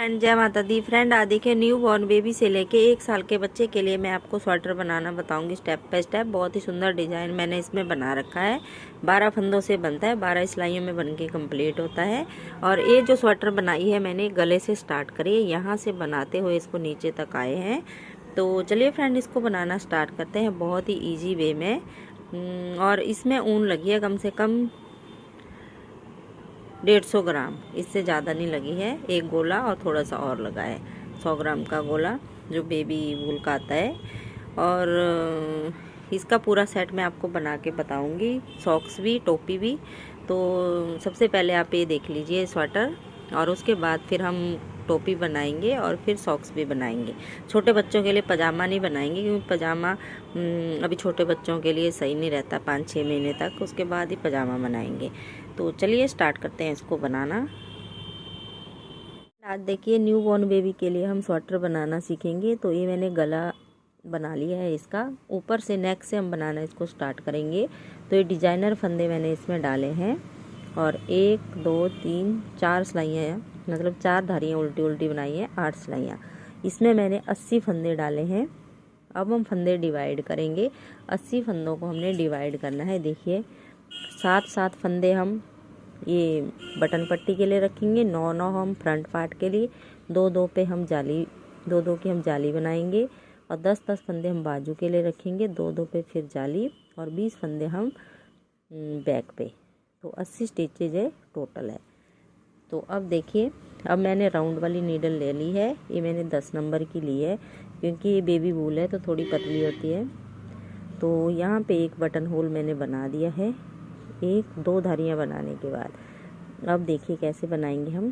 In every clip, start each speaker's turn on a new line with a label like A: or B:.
A: Friend जय माता दी। Friend आज देखिए न्यू बॉर्न बेबी से लेके 1 साल के बच्चे के लिए मैं आपको स्वेटर बनाना बताऊंगी स्टेप बाय स्टेप। बहुत ही सुंदर डिजाइन मैंने इसमें बना रखा है। 12 फंदों से बनता है, 12 सिलाइयों में बनके कंप्लीट होता है। और ये जो स्वेटर बनाई है मैंने गले से स्टार्ट करी है, यहाँ से बनाते हुए इसको नीचे तक आए हैं। तो चलिए फ्रेंड इसको बनाना स्टार्ट करते हैं बहुत ही ईजी वे में। और इसमें ऊन लगी है कम से कम 150 ग्राम, इससे ज़्यादा नहीं लगी है। एक गोला और थोड़ा सा और लगा है, 100 ग्राम का गोला जो बेबी वूल का आता है। और इसका पूरा सेट मैं आपको बना के बताऊंगी, सॉक्स भी टोपी भी। तो सबसे पहले आप ये देख लीजिए स्वेटर, और उसके बाद फिर हम टोपी बनाएंगे और फिर सॉक्स भी बनाएंगे। छोटे बच्चों के लिए पजामा नहीं बनाएंगे क्योंकि पजामा अभी छोटे बच्चों के लिए सही नहीं रहता 5-6 महीने तक, उसके बाद ही पजामा बनाएंगे। तो चलिए स्टार्ट करते हैं इसको बनाना। आज देखिए न्यू बॉर्न बेबी के लिए हम स्वेटर बनाना सीखेंगे। तो ये मैंने गला बना लिया है इसका, ऊपर से नेक से हम बनाना इसको स्टार्ट करेंगे। तो ये डिजाइनर फंदे मैंने इसमें डाले हैं और 1 2 3 4 सिलाइयाँ हैं, मतलब 4 धारियाँ उल्टी उल्टी बनाई है, 8 सिलाइयाँ। इसमें मैंने 80 फंदे डाले हैं। अब हम फंदे डिवाइड करेंगे। 80 फंदों को हमने डिवाइड करना है। देखिए 7-7 फंदे हम ये बटन पट्टी के लिए रखेंगे, 9-9 हम फ्रंट पार्ट के लिए, 2-2 पे हम जाली, 2-2 की हम जाली बनाएंगे। और 10-10 फंदे हम बाजू के लिए रखेंगे, 2-2 पे फिर जाली, और 20 फंदे हम बैक पे। तो 80 स्टिचेज है टोटल है। तो अब देखिए, अब मैंने राउंड वाली नीडल ले ली है। ये मैंने 10 नंबर की ली है क्योंकि ये बेबी वूल है तो थोड़ी पतली होती है। तो यहाँ पे एक बटन होल मैंने बना दिया है, 1-2 धारियाँ बनाने के बाद। अब देखिए कैसे बनाएंगे हम।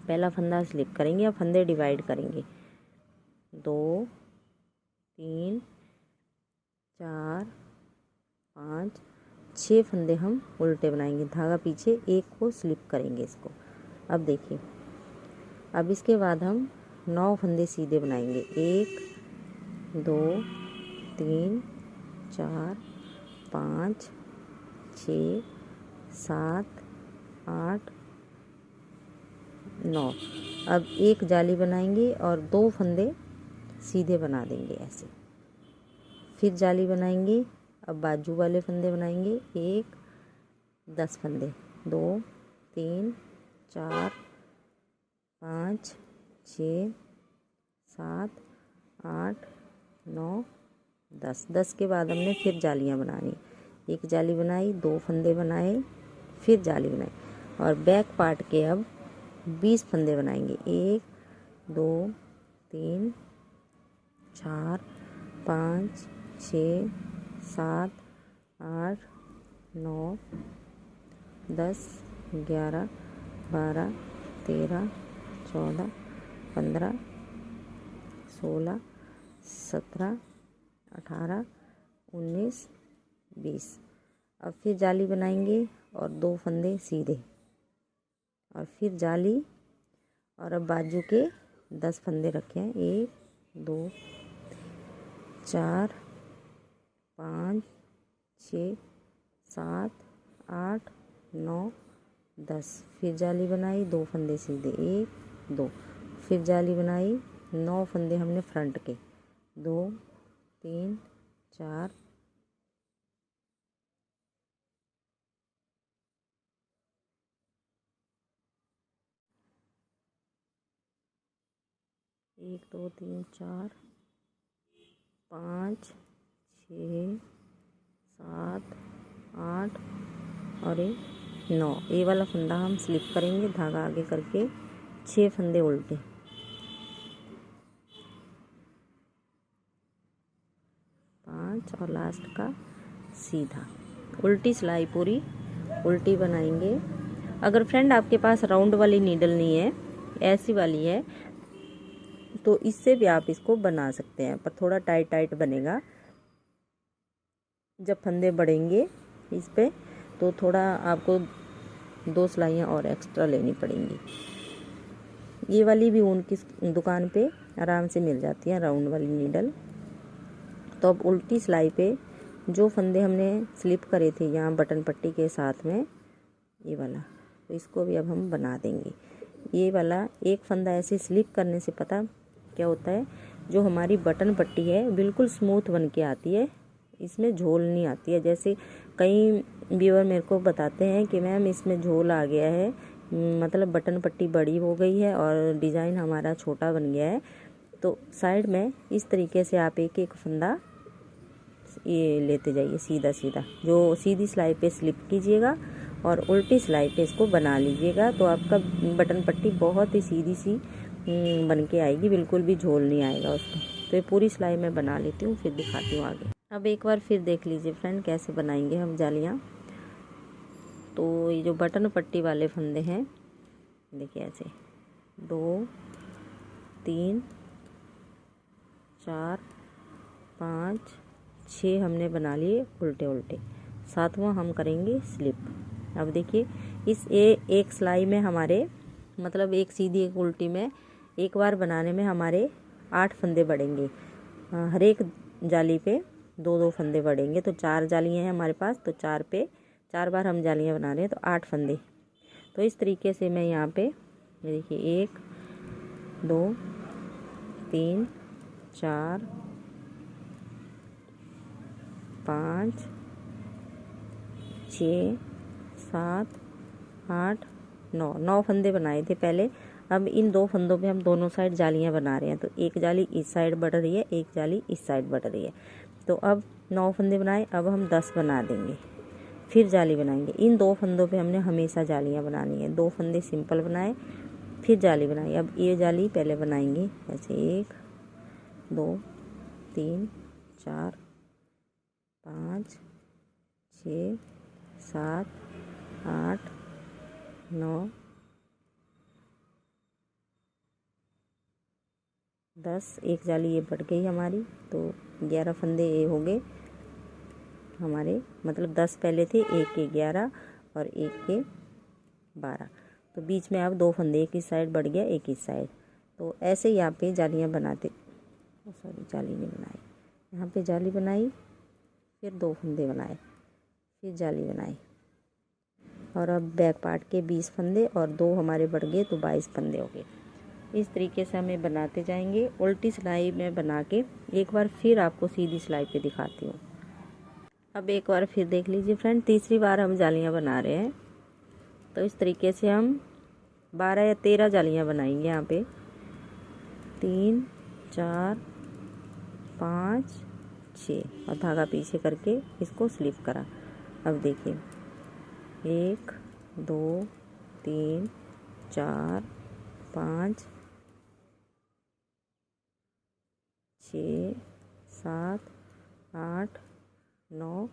A: पहला फंदा स्लिप करेंगे, अब फंदे डिवाइड करेंगे। 2 3 4 5 6 फंदे हम उल्टे बनाएंगे, धागा पीछे, एक को स्लिप करेंगे इसको। अब देखिए, अब इसके बाद हम 9 फंदे सीधे बनाएंगे। 1 2 3 4 5 6 7 8 9। अब एक जाली बनाएंगे और 2 फंदे सीधे बना देंगे ऐसे, फिर जाली बनाएंगे। अब बाजू वाले फंदे बनाएंगे, 1 10 फंदे, 2 3 4 5 6 7 8 9 10। 10 के बाद हमने फिर जालियाँ बनानी, एक जाली बनाई, 2 फंदे बनाए, फिर जाली बनाई। और बैक पार्ट के अब 20 फंदे बनाएंगे, 1 2 3 4 5 6 7 8 9 10 11 12 13 14 15 16 17 18 19 20। अब फिर जाली बनाएंगे और 2 फंदे सीधे, और फिर जाली। और अब बाजू के 10 फंदे रखे हैं, 1 2 4 5 6 7 8 9 10। फिर जाली बनाई, 2 फंदे सीधे, 1 2, फिर जाली बनाई, 9 फंदे हमने फ्रंट के, 2 3 4 1 2 3 4 5 6 7 8 और 9। ये वाला फंदा हम स्लिप करेंगे, धागा आगे करके 6 फंदे उल्टे, 5 और लास्ट का सीधा। उल्टी सिलाई पूरी उल्टी बनाएंगे। अगर फ्रेंड आपके पास राउंड वाली नीडल नहीं है, ऐसी वाली है, तो इससे भी आप इसको बना सकते हैं, पर थोड़ा टाइट टाइट बनेगा। जब फंदे बढ़ेंगे इस पे तो थोड़ा आपको 2 सिलाइयाँ और एक्स्ट्रा लेनी पड़ेंगी। ये वाली भी ऊन की दुकान पे आराम से मिल जाती है, राउंड वाली नीडल। तो अब उल्टी सिलाई पे जो फंदे हमने स्लिप करे थे यहाँ बटन पट्टी के साथ में, ये वाला, तो इसको भी अब हम बना देंगे। ये वाला एक फंदा ऐसे स्लिप करने से पता क्या होता है, जो हमारी बटन पट्टी है बिल्कुल स्मूथ बन के आती है, इसमें झोल नहीं आती है। जैसे कई व्यूअर मेरे को बताते हैं कि मैम इसमें झोल आ गया है, मतलब बटन पट्टी बड़ी हो गई है और डिज़ाइन हमारा छोटा बन गया है। तो साइड में इस तरीके से आप एक एक फंदा ये लेते जाइए सीधा सीधा, जो सीधी सिलाई पे स्लिप कीजिएगा और उल्टी सिलाई पे इसको बना लीजिएगा, तो आपका बटन पट्टी बहुत ही सीधी सी बन के आएगी, बिल्कुल भी झोल नहीं आएगा उसमें। तो ये पूरी सिलाई मैं बना लेती हूँ, फिर दिखाती हूँ आगे। अब एक बार फिर देख लीजिए फ्रेंड कैसे बनाएंगे हम जालियाँ। तो ये जो बटन पट्टी वाले फंदे हैं, देखिए ऐसे 2 3 4 5 6 हमने बना लिए उल्टे उल्टे, 7वां हम करेंगे स्लिप। अब देखिए इस एक सिलाई में हमारे मतलब एक सीधी एक उल्टी में एक बार बनाने में हमारे 8 फंदे बढ़ेंगे। हर एक जाली पे 2-2 फंदे बढ़ेंगे, तो 4 जालियाँ हैं हमारे पास, तो 4 बार हम जालियाँ बना रहे हैं, तो 8 फंदे। तो इस तरीके से मैं यहाँ पे देखिए 1 2 3 4 5 6 7 8 9 फंदे बनाए थे पहले। अब इन 2 फंदों पे हम दोनों साइड जालियां बना रहे हैं, तो एक जाली इस साइड बढ़ रही है, एक जाली इस साइड बढ़ रही है। तो अब 9 फंदे बनाए, अब हम 10 बना देंगे, फिर जाली बनाएंगे। इन 2 फंदों पे हमने हमेशा जालियां बनानी है। 2 फंदे सिंपल बनाए, फिर जाली बनाई। अब ये जाली पहले बनाएंगे ऐसे 1 2 3 4 5 6 7 8 9 10। एक जाली ये बढ़ गई हमारी, तो 11 फंदे ये हो गए हमारे, मतलब 10 पहले थे, एक के 11 और एक के 12। तो बीच में अब 2 फंदे, एक इस साइड बढ़ गया, एक इस साइड। तो ऐसे ही यहाँ पे जालियाँ बनाते, सॉरी जाली नहीं बनाई, यहाँ पे जाली बनाई, फिर 2 फंदे बनाए, फिर जाली बनाई, और अब बैक पार्ट के 20 फंदे और 2 हमारे बढ़ गए, तो 22 फंदे हो गए। इस तरीके से हमें बनाते जाएंगे। उल्टी सिलाई में बना के एक बार फिर आपको सीधी सिलाई पे दिखाती हूँ। अब एक बार फिर देख लीजिए फ्रेंड, तीसरी बार हम जालियाँ बना रहे हैं। तो इस तरीके से हम 12 या 13 जालियाँ बनाएंगे यहाँ पे। 3 4 5 6 और धागा पीछे करके इसको स्लिप करा। अब देखिए 1 2 3 4 5 6 7 8 9।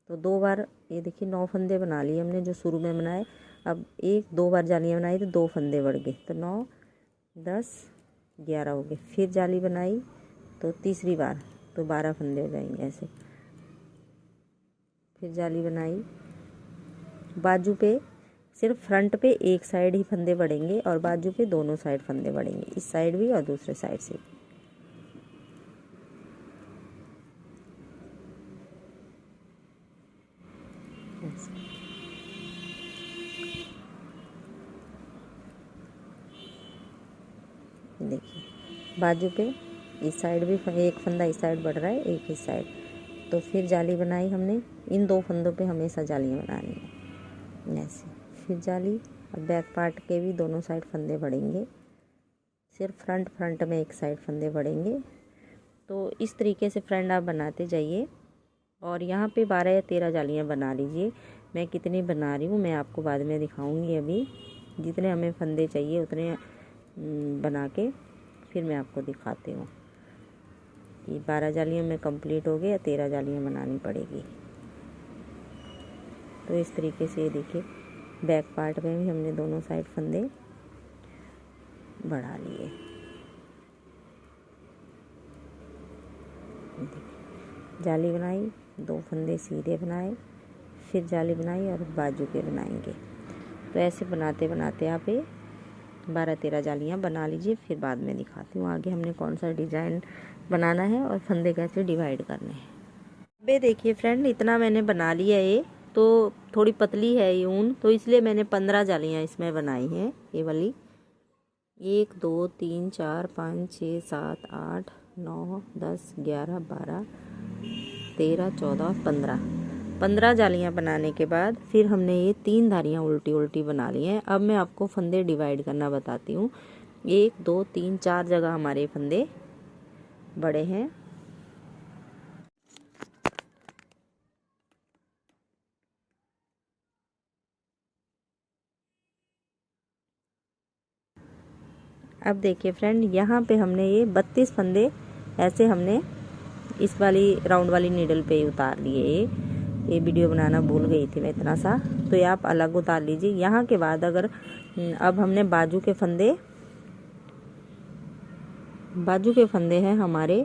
A: तो 2 बार ये देखिए 9 फंदे बना लिए हमने जो शुरू में बनाए। अब 1-2 बार जालियाँ बनाई तो 2 फंदे बढ़ गए, तो 9 10 11 हो गए। फिर जाली बनाई तो तीसरी बार तो 12 फंदे हो जाएंगे ऐसे। फिर जाली बनाई, बाजू पे सिर्फ फ्रंट पे एक साइड ही फंदे बढ़ेंगे और बाजू पे दोनों साइड फंदे बढ़ेंगे, इस साइड भी और दूसरे साइड से। देखिए बाजू पे इस साइड भी एक फंदा इस साइड बढ़ रहा है, एक इस साइड। तो फिर जाली बनाई हमने, इन 2 फंदों पे हमेशा जालियाँ बनानी है ऐसे। फिर जाली, अब बैक पार्ट के भी दोनों साइड फंदे बढ़ेंगे, सिर्फ फ्रंट में एक साइड फंदे बढ़ेंगे। तो इस तरीके से फ्रेंड आप बनाते जाइए और यहाँ पे 12 या 13 जालियाँ बना लीजिए। मैं कितनी बना रही हूँ मैं आपको बाद में दिखाऊंगी। अभी जितने हमें फंदे चाहिए उतने बना के फिर मैं आपको दिखाती हूँ कि 12 जालियाँ में कंप्लीट हो गए या 13 जालियाँ बनानी पड़ेगी। तो इस तरीके से देखिए बैक पार्ट में भी हमने दोनों साइड फंदे बढ़ा लिए। जाली बनाई, 2 फंदे सीधे बनाए, फिर जाली बनाई और बाजू के बनाएंगे। तो ऐसे बनाते बनाते आप 12-13 जालियाँ बना लीजिए। फिर बाद में दिखाती हूँ आगे हमने कौन सा डिज़ाइन बनाना है और फंदे कैसे डिवाइड करने हैं। अब देखिए फ्रेंड इतना मैंने बना लिया है। ये तो थोड़ी पतली है ये ऊन, तो इसलिए मैंने 15 जालियाँ इसमें बनाई हैं ये वाली। 1 2 3 4 5 6 7 8 9 10 11 12 13 14 15 जालियाँ बनाने के बाद फिर हमने ये 3 धारियाँ उल्टी उल्टी बना ली हैं। अब मैं आपको फंदे डिवाइड करना बताती हूँ। 1 2 3 4 जगह हमारे फंदे बड़े हैं। अब देखिए फ्रेंड, यहाँ पे हमने ये 32 फंदे ऐसे हमने इस वाली राउंड वाली नीडल पे उतार लिए। ये वीडियो बनाना भूल गई थी मैं इतना सा, तो ये आप अलग उतार लीजिए। यहाँ के बाद अगर अब हमने बाजू के फंदे हैं हमारे,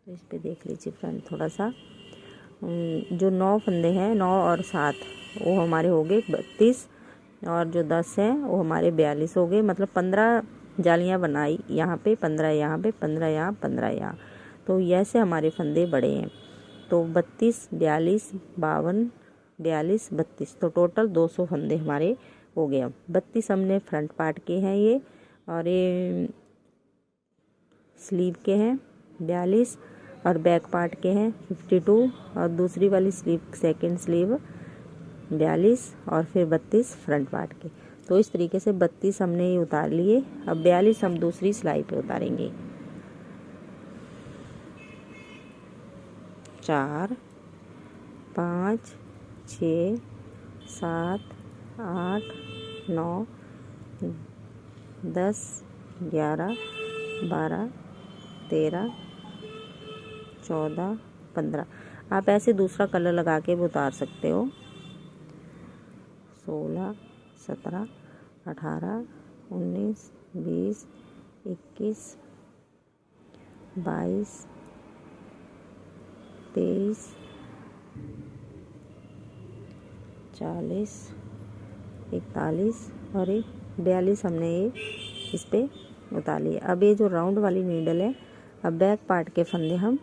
A: तो इस पे देख लीजिए फ्रेंड थोड़ा सा, जो 9 फंदे हैं 9 और 7 वो हमारे हो गए 32, और जो 10 हैं वो हमारे 42 हो गए। मतलब 15 जालियाँ बनाई, यहाँ पे 15, यहाँ पे 15, यहाँ 15, यहाँ। तो ऐसे हमारे फंदे बड़े हैं। तो 32 42 52 42 32, तो टोटल 200 फंदे हमारे हो गए। 32 हमने फ्रंट पार्ट के हैं ये, और ये स्लीव के हैं 42, और बैक पार्ट के हैं 52, और दूसरी वाली स्लीव सेकंड स्लीव 42, और फिर 32 फ्रंट पार्ट के। तो इस तरीके से 32 हमने ये उतार लिए। अब 42 हम दूसरी सिलाई पे उतारेंगे। 4 5 6 7 8 9 10 11 12 13 14 15। आप ऐसे दूसरा कलर लगा के भी उतार सकते हो। 16 17 18 19 20 21 22 23 40 41 और 42 हमने ये इस पे उतार लिए। अब ये जो राउंड वाली नीडल है, अब बैक पार्ट के फंदे हम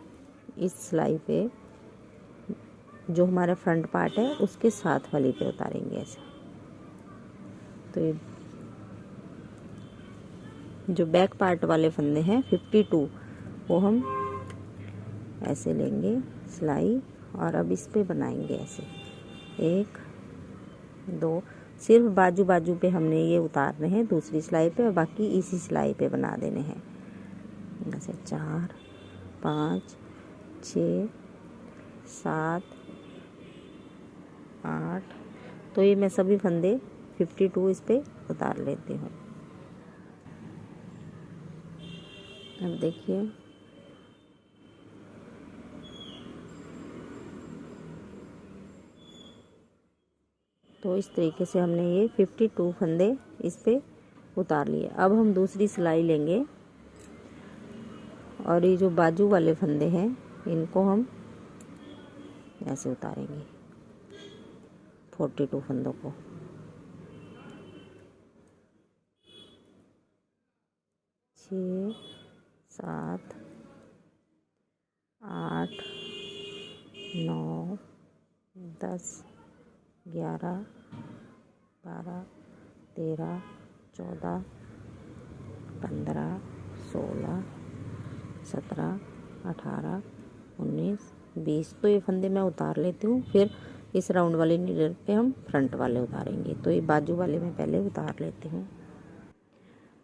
A: इस सिलाई पे, जो हमारा फ्रंट पार्ट है उसके साथ वाली पे उतारेंगे ऐसे। तो ये जो बैक पार्ट वाले फंदे हैं 52, वो हम ऐसे लेंगे सिलाई, और अब इस पे बनाएंगे ऐसे 1 2। सिर्फ बाजू बाजू पे हमने ये उतारने हैं दूसरी सिलाई पे, और बाकी इसी सिलाई पे बना देने हैं। ऐसे 4 5 6 7 8। तो ये मैं सभी फंदे 52 इस पे उतार लेती हूँ। अब देखिए, तो इस तरीके से हमने ये 52 फंदे इस पे उतार लिए। अब हम दूसरी सिलाई लेंगे, और ये जो बाजू वाले फंदे हैं इनको हम ऐसे उतारेंगे 42 फंदों को। 6 7 8 9 10 11 12 13 14 15 16 17 18 19 20। तो ये फंदे मैं उतार लेती हूँ। फिर इस राउंड वाले नीडल पे हम फ्रंट वाले उतारेंगे। तो ये बाजू वाले मैं पहले उतार लेती हूँ।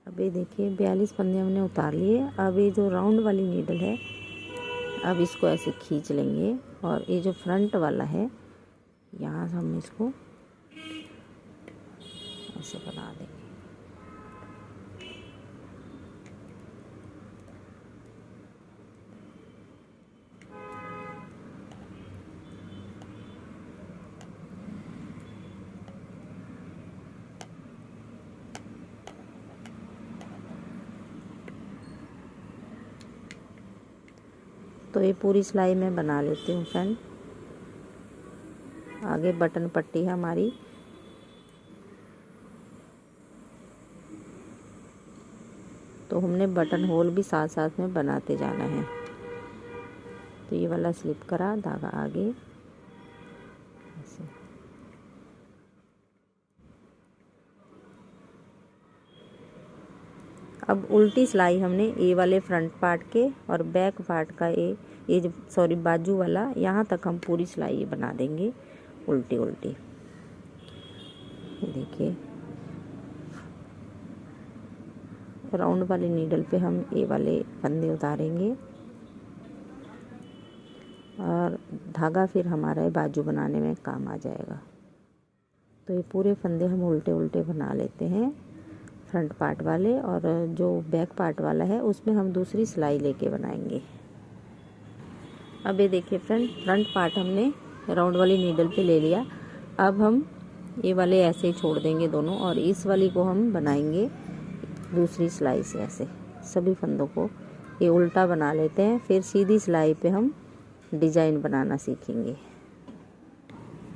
A: अब ये देखिए 42 फंदे हमने उतार लिए। अब ये जो राउंड वाली नीडल है, अब इसको ऐसे खींच लेंगे, और ये जो फ्रंट वाला है यहाँ से हम इसको ऐसे बना देंगे। तो ये पूरी सिलाई मैं बना लेती हूँ फ्रेंड। आगे बटन पट्टी है हमारी, तो हमने बटन होल भी साथ साथ में बनाते जाना है। तो ये वाला स्लिप करा धागा आगे ऐसे, अब उल्टी सिलाई हमने ए वाले फ्रंट पार्ट के और बैक पार्ट का ये जो सॉरी बाजू वाला यहाँ तक हम पूरी सिलाई बना देंगे उल्टी उल्टी। देखिए राउंड वाले नीडल पे हम ए वाले फंदे उतारेंगे और धागा फिर हमारा बाजू बनाने में काम आ जाएगा। तो ये पूरे फंदे हम उल्टे उल्टे बना लेते हैं फ्रंट पार्ट वाले, और जो बैक पार्ट वाला है उसमें हम दूसरी सिलाई लेके बनाएंगे। अब ये देखिए फ्रंट पार्ट हमने राउंड वाली नीडल पे ले लिया। अब हम ये वाले ऐसे ही छोड़ देंगे दोनों, और इस वाली को हम बनाएंगे दूसरी सिलाई से। ऐसे सभी फंदों को ये उल्टा बना लेते हैं, फिर सीधी सिलाई पे हम डिज़ाइन बनाना सीखेंगे।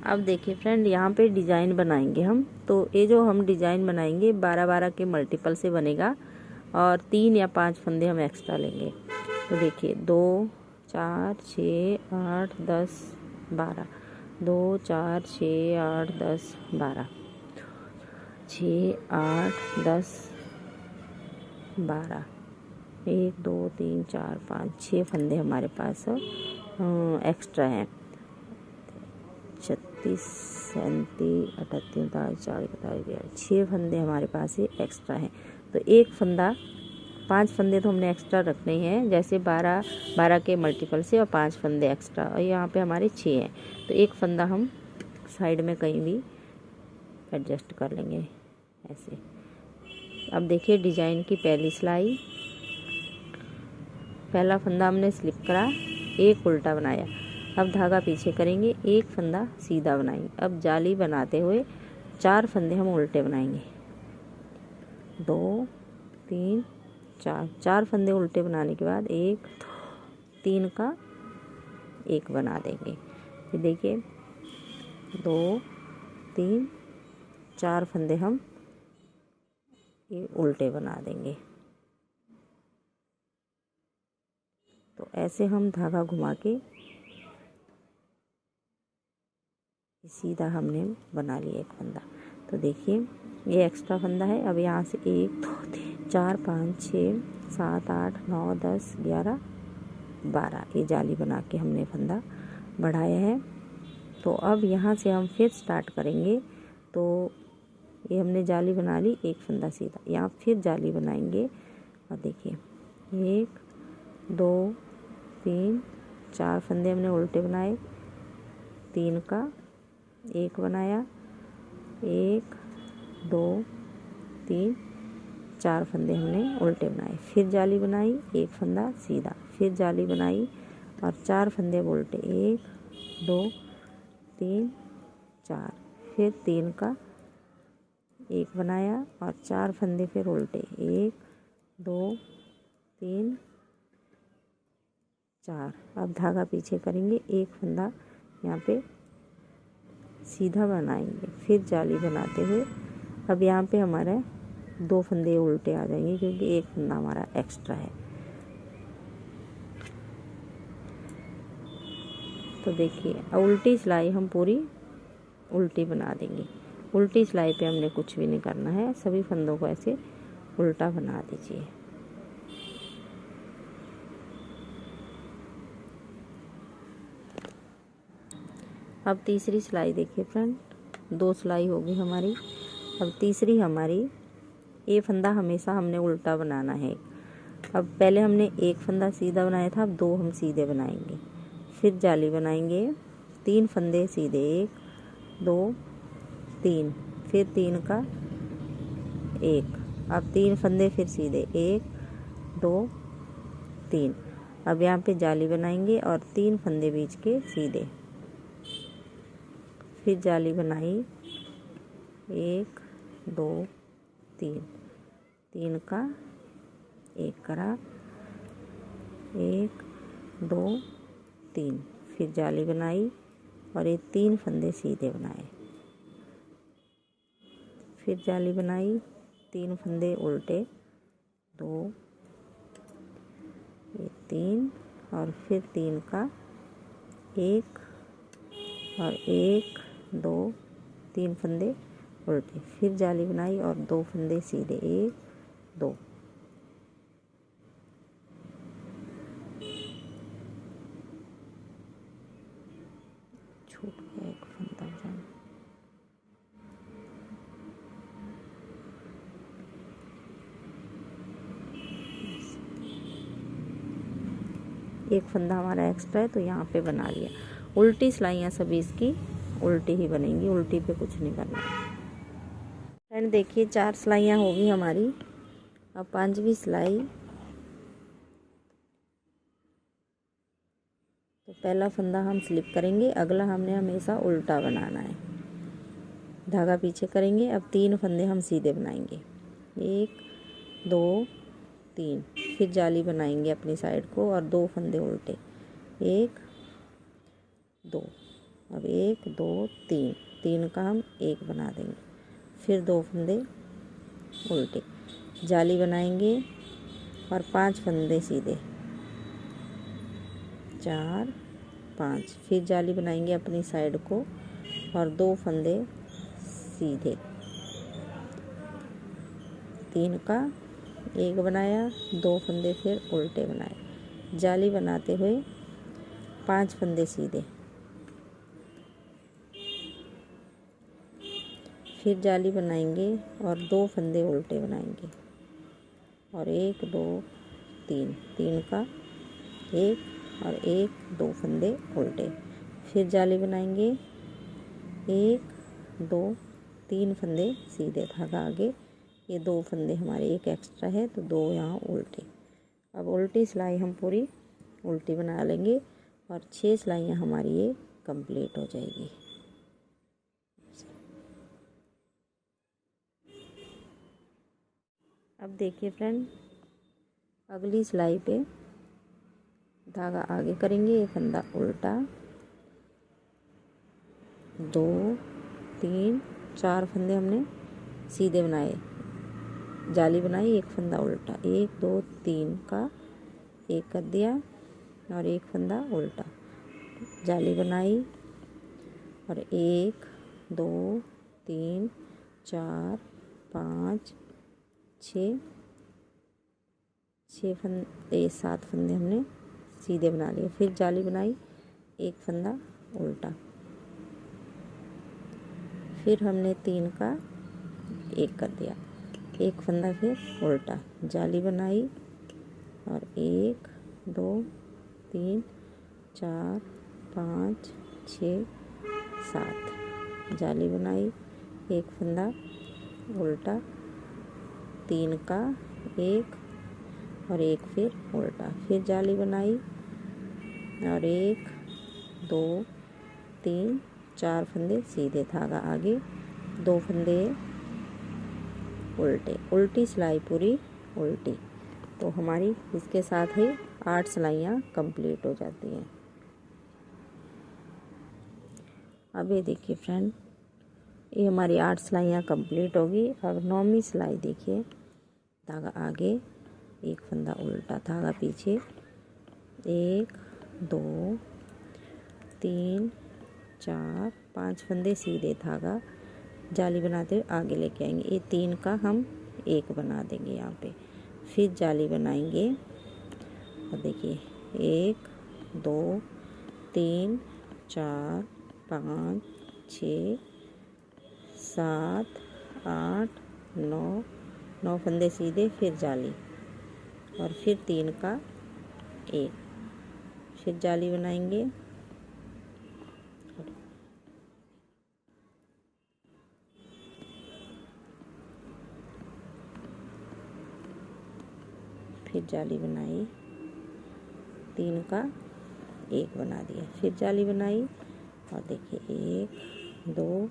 A: अब देखिए फ्रेंड, यहाँ पे डिज़ाइन बनाएंगे हम। तो ये जो हम डिज़ाइन बनाएंगे 12-12 के मल्टीपल से बनेगा, और 3 या 5 फंदे हम एक्स्ट्रा लेंगे। तो देखिए 2 4 6 8 10 12, 2 4 6 8 10 12, 6 8 10 12, 1 2 3 4 5 6 फंदे हमारे पास एक्स्ट्रा हैं। 36 37 38 39 40 41 6 फंदे हमारे पास ही एक्स्ट्रा हैं। तो एक फंदा 5 फंदे तो हमने एक्स्ट्रा रखने हैं, जैसे 12 के मल्टीपल से और 5 फंदे एक्स्ट्रा, और यहाँ पे हमारे 6 हैं। तो एक फंदा हम साइड में कहीं भी एडजस्ट कर लेंगे ऐसे। अब देखिए डिज़ाइन की पहली सिलाई, पहला फंदा हमने स्लिप करा, एक उल्टा बनाया। अब धागा पीछे करेंगे, एक फंदा सीधा बनाएंगे। अब जाली बनाते हुए 4 फंदे हम उल्टे बनाएंगे। 2 3 4 फंदे उल्टे बनाने के बाद 1 2 3 का एक बना देंगे। फिर देखिए 2 3 4 फंदे हम ये उल्टे बना देंगे। तो ऐसे हम धागा घुमा के सीधा हमने बना लिया एक फंदा। तो देखिए ये एक्स्ट्रा फंदा है। अब यहाँ से 1 2 3 4 5 6 7 8 9 10 11 12 ये जाली बना के हमने फंदा बढ़ाया है। तो अब यहाँ से हम फिर स्टार्ट करेंगे। तो ये हमने जाली बना ली, एक फंदा सीधा, यहाँ फिर जाली बनाएंगे। और देखिए 1 2 3 4 फंदे हमने उल्टे बनाए, 3 का एक बनाया, 1 2 3 4 फंदे हमने उल्टे बनाए, फिर जाली बनाई, एक फंदा सीधा, फिर जाली बनाई और 4 फंदे उल्टे, 1 2 3 4, फिर 3 का एक बनाया और 4 फंदे फिर उल्टे, 1 2 3 4। अब धागा पीछे करेंगे, एक फंदा यहाँ पे सीधा बनाएंगे, फिर जाली बनाते हुए अब यहाँ पे हमारा 2 फंदे उल्टे आ जाएंगे क्योंकि एक फंदा हमारा एक्स्ट्रा है। तो देखिए उल्टी सिलाई हम पूरी उल्टी बना देंगे। उल्टी सिलाई पे हमने कुछ भी नहीं करना है, सभी फंदों को ऐसे उल्टा बना दीजिए। अब तीसरी सिलाई देखिए फ्रेंड, 2 सिलाई होगी हमारी। अब तीसरी हमारी, ये फंदा हमेशा हमने उल्टा बनाना है। अब पहले हमने एक फंदा सीधा बनाया था, अब 2 हम सीधे बनाएंगे, फिर जाली बनाएंगे, 3 फंदे सीधे, 1 2 3, फिर 3 का एक, अब 3 फंदे फिर सीधे, 1 2 3। अब यहाँ पे जाली बनाएंगे और 3 फंदे बीच के सीधे, फिर जाली बनाई, 1 2 3, 3 का एक करा, 1 2 3, फिर जाली बनाई और ये 3 फंदे सीधे बनाए, फिर जाली बनाई, 3 फंदे उल्टे, 2 ये 3 और फिर 3 का एक और 1 2 3 फंदे उल्टे, फिर जाली बनाई और 2 फंदे सीधे, 1 2, छूट गया एक फंदा जान। एक फंदा हमारा एक्स्ट्रा है तो यहाँ पे बना लिया। उल्टी सिलाइयाँ सभी इसकी उल्टी ही बनेंगी, उल्टी पे कुछ नहीं करना। फ्रेंड देखिए 4 सिलाइयाँ होगी हमारी। अब 5वीं सिलाई, तो पहला फंदा हम स्लिप करेंगे, अगला हमने हमेशा उल्टा बनाना है। धागा पीछे करेंगे। अब 3 फंदे हम सीधे बनाएंगे, 1 2 3। फिर जाली बनाएंगे अपनी साइड को और 2 फंदे उल्टे, 1 2। अब 1 2 3, 3 का हम 1 बना देंगे। फिर 2 फंदे उल्टे, जाली बनाएंगे और 5 फंदे सीधे, 4 5। फिर जाली बनाएंगे अपनी साइड को और 2 फंदे सीधे, 3 का 1 बनाया, 2 फंदे फिर उल्टे बनाए, जाली बनाते हुए 5 फंदे सीधे, फिर जाली बनाएंगे और 2 फंदे उल्टे बनाएंगे और 1 2 3, 3 का 1 और 1 2 फंदे उल्टे। फिर जाली बनाएंगे, 1 2 3 फंदे सीधे, धागा आगे, ये 2 फंदे हमारे एक एक्स्ट्रा है तो 2 यहाँ उल्टे। अब उल्टी सिलाई हम पूरी उल्टी बना लेंगे और 6 सिलाइयाँ हमारी ये कंप्लीट हो जाएगी। अब देखिए फ्रेंड, अगली सिलाई पे धागा आगे करेंगे, ये फंदा उल्टा, 2 3 4 फंदे हमने सीधे बनाए, जाली बनाई, एक फंदा उल्टा, 1 2 3 का 1 कर दिया और एक फंदा उल्टा, जाली बनाई और 1 2 3 4 5 6 फंदे 7 फंदे हमने सीधे बना लिए। फिर जाली बनाई, एक फंदा उल्टा, फिर हमने 3 का 1 कर दिया, एक फंदा फिर उल्टा, जाली बनाई और 1 2 3 4 5 6 7, जाली बनाई, एक फंदा उल्टा, 3 का 1 और 1 फिर उल्टा, फिर जाली बनाई और 1 2 3 4 फंदे सीधे, धागा आगे, 2 फंदे उल्टे, उल्टी सिलाई पूरी उल्टी। तो हमारी इसके साथ ही 8 सिलाइयाँ कंप्लीट हो जाती हैं। अब ये देखिए फ्रेंड, ये हमारी 8 सिलाइयाँ कंप्लीट होगी। अब 9वीं सिलाई देखिए, धागा आगे, एक फंदा उल्टा, धागा पीछे, 1 2 3 4 5 फंदे सीधे, धागा जाली बनाते हुए आगे लेके आएंगे, ये 3 का हम 1 बना देंगे यहाँ पे। फिर जाली बनाएंगे और देखिए 1 2 3 4 5 6 7 8 9 फंदे सीधे, फिर जाली और फिर 3 का 1, फिर जाली बनाएंगे, फिर जाली बनाई, 3 का 1 बना दिया, फिर जाली बनाई और देखिए 1 2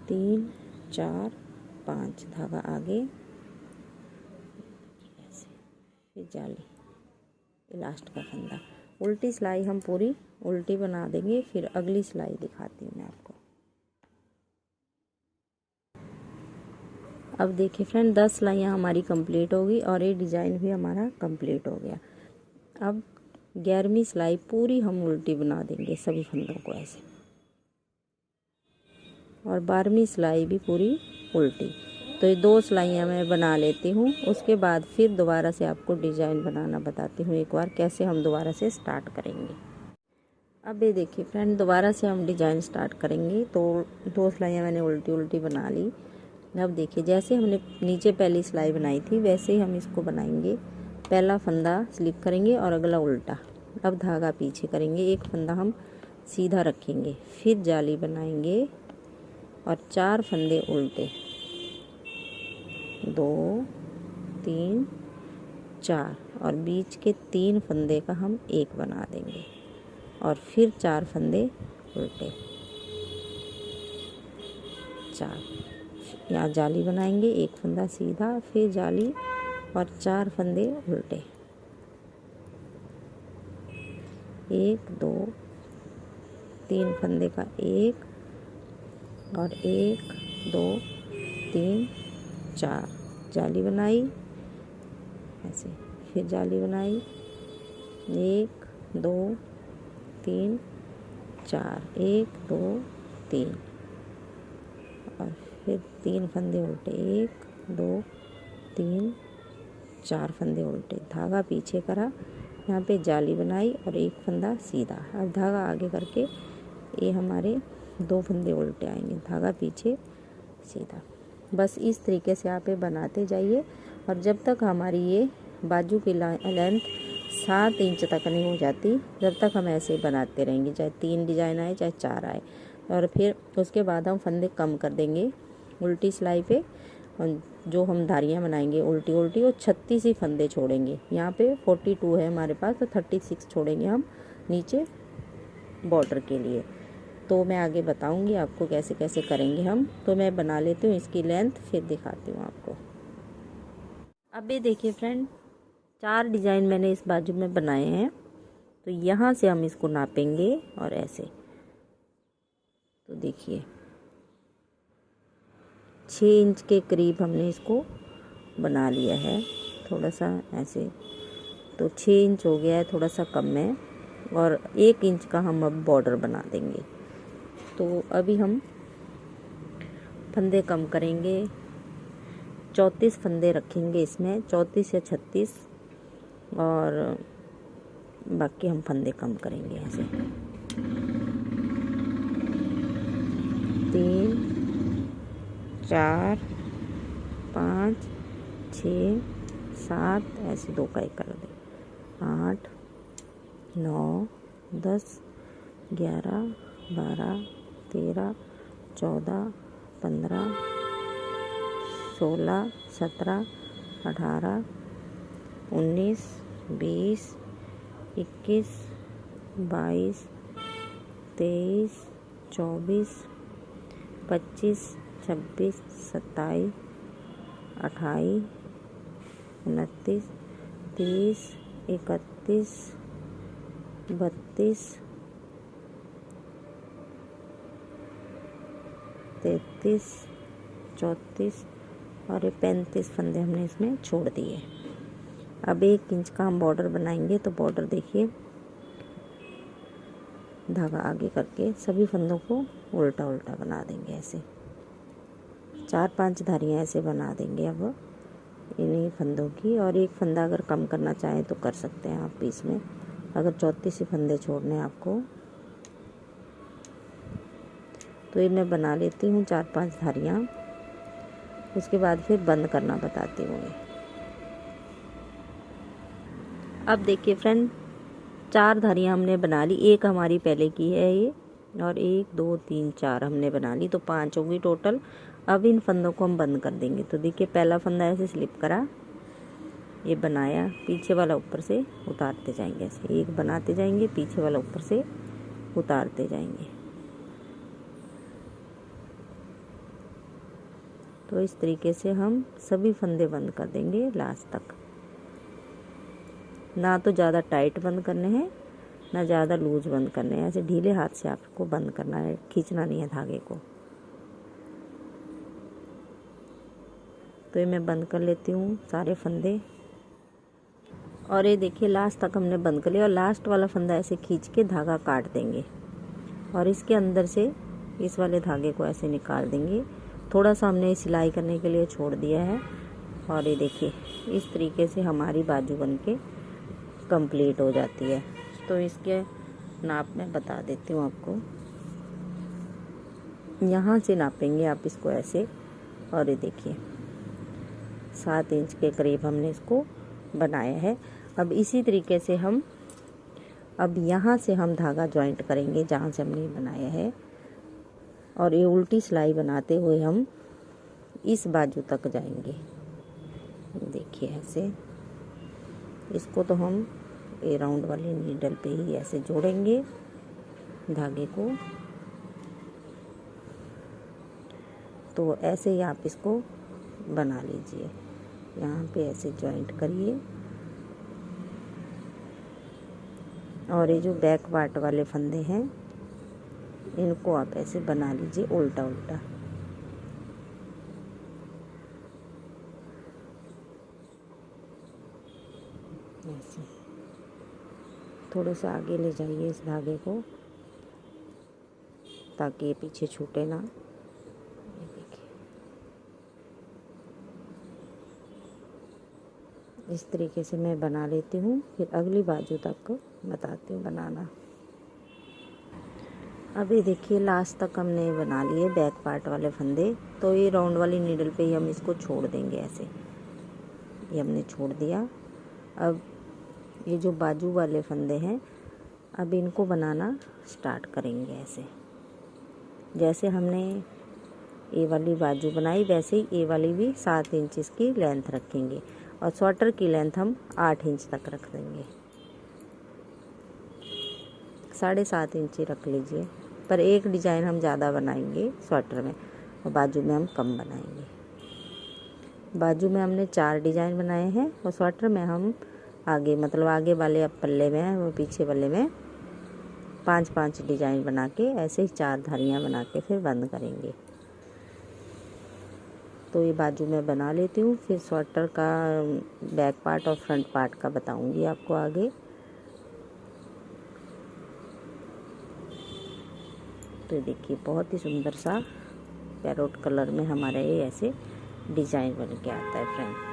A: 3 4 5, धागा आगे, ऐसे, फिर जाली, लास्ट का फंदा। उल्टी सिलाई हम पूरी उल्टी बना देंगे। फिर अगली सिलाई दिखाती हूँ मैं आपको। अब देखिए फ्रेंड, 10 सिलाइयाँ हमारी कंप्लीट होगी और ये डिज़ाइन भी हमारा कंप्लीट हो गया। अब 11वीं सिलाई पूरी हम उल्टी बना देंगे सभी फंदों को ऐसे, और 12वीं सिलाई भी पूरी उल्टी। तो ये 2 सिलाइयाँ मैं बना लेती हूँ, उसके बाद फिर दोबारा से आपको डिज़ाइन बनाना बताती हूँ एक बार, कैसे हम दोबारा से स्टार्ट करेंगे। अब ये देखिए फ्रेंड, दोबारा से हम डिजाइन स्टार्ट करेंगे। तो 2 सिलाइयाँ मैंने उल्टी उल्टी बना ली। अब देखिए, जैसे हमने नीचे पहली सिलाई बनाई थी वैसे ही हम इसको बनाएंगे। पहला फंदा स्लिप करेंगे और अगला उल्टा। अब धागा पीछे करेंगे, एक फंदा हम सीधा रखेंगे, फिर जाली बनाएंगे और 4 फंदे उल्टे, 2 3 4, और बीच के 3 फंदे का हम एक बना देंगे और फिर 4 फंदे उल्टे, 4। यहाँ जाली बनाएंगे, एक फंदा सीधा, फिर जाली और 4 फंदे उल्टे, 1 2 3 फंदे का एक और 1 2 3 4, जाली बनाई ऐसे, फिर जाली बनाई, 1 2 3 4, 1 2 3, और फिर 3 फंदे उल्टे, 1 2 3 4 फंदे उल्टे, धागा पीछे करा, यहाँ पे जाली बनाई और एक फंदा सीधा। अब धागा आगे करके ये हमारे 2 फंदे उल्टे आएंगे, धागा पीछे सीधा। बस इस तरीके से आप ये बनाते जाइए और जब तक हमारी ये बाजू की लेंथ 7 इंच तक नहीं हो जाती, जब तक हम ऐसे बनाते रहेंगे, चाहे 3 डिजाइन आए चाहे 4 आए। और फिर उसके बाद हम फंदे कम कर देंगे उल्टी सिलाई पे, और जो हम धारियाँ बनाएंगे उल्टी उल्टी, वो 36 ही फंदे छोड़ेंगे। यहाँ पे 42 है हमारे पास, तो 36 छोड़ेंगे हम नीचे बॉर्डर के लिए। तो मैं आगे बताऊंगी आपको कैसे कैसे करेंगे हम। तो मैं बना लेती हूँ इसकी लेंथ, फिर दिखाती हूँ आपको। अब ये देखिए फ्रेंड, 4 डिजाइन मैंने इस बाजू में बनाए हैं। तो यहाँ से हम इसको नापेंगे और ऐसे, तो देखिए 6 इंच के करीब हमने इसको बना लिया है, थोड़ा सा ऐसे, तो 6 इंच हो गया है, थोड़ा सा कम है। और 1 इंच का हम अब बॉर्डर बना देंगे। तो अभी हम फंदे कम करेंगे, 34 फंदे रखेंगे इसमें, 34 या 36, और बाकी हम फंदे कम करेंगे ऐसे। 3 4 5 6 7, ऐसे 2 का 1 कर दे, 8 9 10 11 12 13 14 15 16 17 18 19 20 21 22 23 24 25 26 27 28 29 30 31 32 33 34 और ये 35 फंदे हमने इसमें छोड़ दिए। अब 1 इंच का हम बॉर्डर बनाएंगे। तो बॉर्डर देखिए, धागा आगे करके सभी फंदों को उल्टा उल्टा बना देंगे ऐसे, 4-5 धारियाँ ऐसे बना देंगे अब इन्हीं फंदों की। और एक फंदा अगर कम करना चाहें तो कर सकते हैं आप इसमें, अगर 34 ही फंदे छोड़ने हैं आपको। तो ये मैं बना लेती हूँ 4-5 धारियाँ, उसके बाद फिर बंद करना बताती हूँ। अब देखिए फ्रेंड, 4 धारियाँ हमने बना ली, एक हमारी पहले की है ये, और 1 2 3 4 हमने बना ली, तो 5 होगी टोटल। अब इन फंदों को हम बंद कर देंगे। तो देखिए, पहला फंदा ऐसे स्लिप करा, ये बनाया, पीछे वाला ऊपर से उतारते जाएंगे ऐसे, एक बनाते जाएंगे, पीछे वाला ऊपर से उतारते जाएंगे। तो इस तरीके से हम सभी फंदे बंद कर देंगे लास्ट तक। ना तो ज़्यादा टाइट बंद करने हैं, ना ज़्यादा लूज बंद करने हैं, ऐसे ढीले हाथ से आपको बंद करना है, खींचना नहीं है धागे को। तो ये मैं बंद कर लेती हूँ सारे फंदे, और ये देखिए लास्ट तक हमने बंद कर लिया। और लास्ट वाला फंदा ऐसे खींच के धागा काट देंगे और इसके अंदर से इस वाले धागे को ऐसे निकाल देंगे। थोड़ा सा हमने सिलाई करने के लिए छोड़ दिया है। और ये देखिए, इस तरीके से हमारी बाजू बन के कंप्लीट हो जाती है। तो इसके नाप मैं बता देती हूँ आपको। यहाँ से नापेंगे आप इसको ऐसे, और ये देखिए 7 इंच के करीब हमने इसको बनाया है। अब इसी तरीके से हम यहाँ से हम धागा ज्वाइंट करेंगे जहाँ से हमने बनाया है, और ये उल्टी सिलाई बनाते हुए हम इस बाजू तक जाएंगे। देखिए ऐसे, इसको तो हम ये राउंड वाली नीडल पे ही ऐसे जोड़ेंगे धागे को। तो ऐसे ही आप इसको बना लीजिए, यहाँ पे ऐसे ज्वाइंट करिए, और ये जो बैक पार्ट वाले फंदे हैं इनको आप ऐसे बना लीजिए उल्टा उल्टा। ऐसे थोड़े से आगे ले जाइए इस धागे को, ताकि ये पीछे छूटे ना। ये देखिए इस तरीके से मैं बना लेती हूँ, फिर अगली बाजू तक बताती हूँ बनाना। अब ये देखिए लास्ट तक हमने बना लिए बैक पार्ट वाले फंदे। तो ये राउंड वाली नीडल पे ही हम इसको छोड़ देंगे ऐसे, ये हमने छोड़ दिया। अब ये जो बाजू वाले फंदे हैं, अब इनको बनाना स्टार्ट करेंगे ऐसे। जैसे हमने ये वाली बाजू बनाई वैसे ही ये वाली भी 7 इंच की लेंथ रखेंगे, और स्वेटर की लेंथ हम 8 इंच तक रख देंगे। 7.5 इंच ही रख लीजिए, पर एक डिजाइन हम ज़्यादा बनाएंगे स्वेटर में, और बाजू में हम कम बनाएंगे। बाजू में हमने 4 डिजाइन बनाए हैं, और स्वेटर में हम आगे मतलब आगे वाले पल्ले में और पीछे वाले में 5-5 डिजाइन बना के ऐसे ही 4 धारियाँ बना के फिर बंद करेंगे। तो ये बाजू में बना लेती हूँ, फिर स्वेटर का बैक पार्ट और फ्रंट पार्ट का बताऊँगी आपको आगे। तो देखिए बहुत ही सुंदर सा पैरोट कलर में हमारा ये ऐसे डिजाइन बन के आता है फ्रेंड।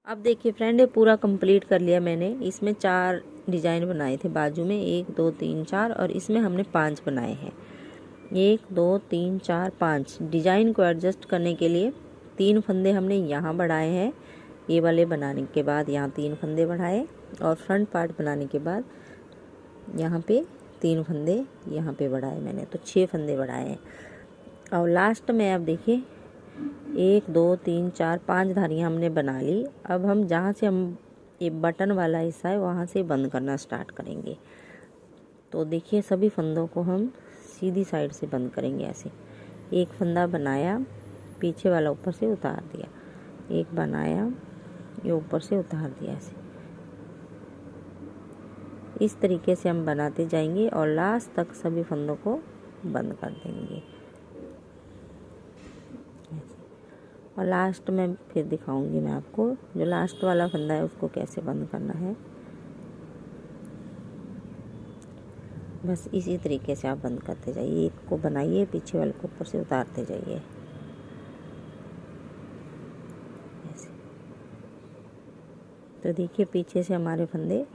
A: अब देखिए फ्रेंड, ये पूरा कंप्लीट कर लिया मैंने। इसमें 4 डिजाइन बनाए थे बाजू में, 1 2 3 4, और इसमें हमने 5 बनाए हैं। 1 2 3 4 5 डिजाइन को एडजस्ट करने के लिए 3 फंदे हमने यहाँ बढ़ाए हैं। ये वाले बनाने के बाद यहाँ 3 फंदे बढ़ाए, और फ्रंट पार्ट बनाने के बाद यहाँ पे 3 फंदे यहाँ पे बढ़ाए मैंने, तो 6 फंदे बढ़ाए हैं। और लास्ट में अब देखिए 1 2 3 4 5 धारियाँ हमने बना ली। अब हम जहाँ से हम ये बटन वाला हिस्सा है वहाँ से बंद करना स्टार्ट करेंगे। तो देखिए सभी फंदों को हम सीधी साइड से बंद करेंगे ऐसे। एक फंदा बनाया, पीछे वाला ऊपर से उतार दिया, एक बनाया, ये ऊपर से उतार दिया ऐसे। इस तरीके से हम बनाते जाएंगे और लास्ट तक सभी फंदों को बंद कर देंगे। और लास्ट में फिर दिखाऊंगी मैं आपको जो लास्ट वाला फंदा है उसको कैसे बंद करना है। बस इसी तरीके से आप बंद करते जाइए, एक को बनाइए, पीछे वाले को ऊपर से उतारते जाइए ऐसे। तो देखिए पीछे से हमारे फंदे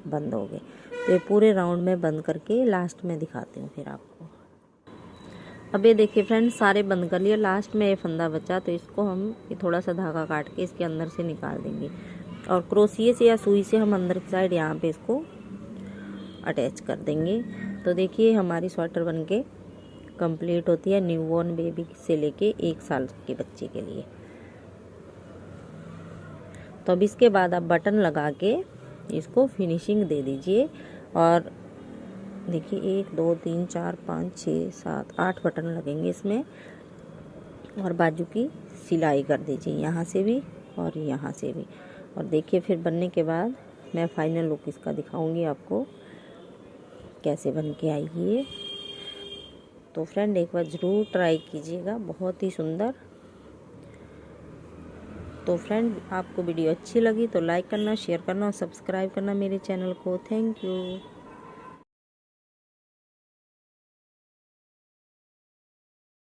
A: बंद हो गए। तो ये पूरे राउंड में बंद करके लास्ट में दिखाती हूँ फिर आपको। अब ये देखिए फ्रेंड्स, सारे बंद कर लिए, लास्ट में ये फंदा बचा, तो इसको हम ये थोड़ा सा धागा काट के इसके अंदर से निकाल देंगे, और क्रोशिये से या सुई से हम अंदर की साइड यहाँ पे इसको अटैच कर देंगे। तो देखिए हमारी स्वेटर बनके कंप्लीट होती है न्यूबॉर्न बेबी से लेके 1 साल के बच्चे के लिए। तो अब इसके बाद आप बटन लगा के इसको फिनिशिंग दे दीजिए। और देखिए 1 2 3 4 5 6 7 8 बटन लगेंगे इसमें, और बाजू की सिलाई कर दीजिए यहाँ से भी और यहाँ से भी। और देखिए फिर बनने के बाद मैं फाइनल लुक इसका दिखाऊंगी आपको कैसे बन के आएगी ये। तो फ्रेंड एक बार ज़रूर ट्राई कीजिएगा, बहुत ही सुंदर। तो फ्रेंड आपको वीडियो अच्छी लगी तो लाइक करना, शेयर करना और सब्सक्राइब करना मेरे चैनल को। Thank you.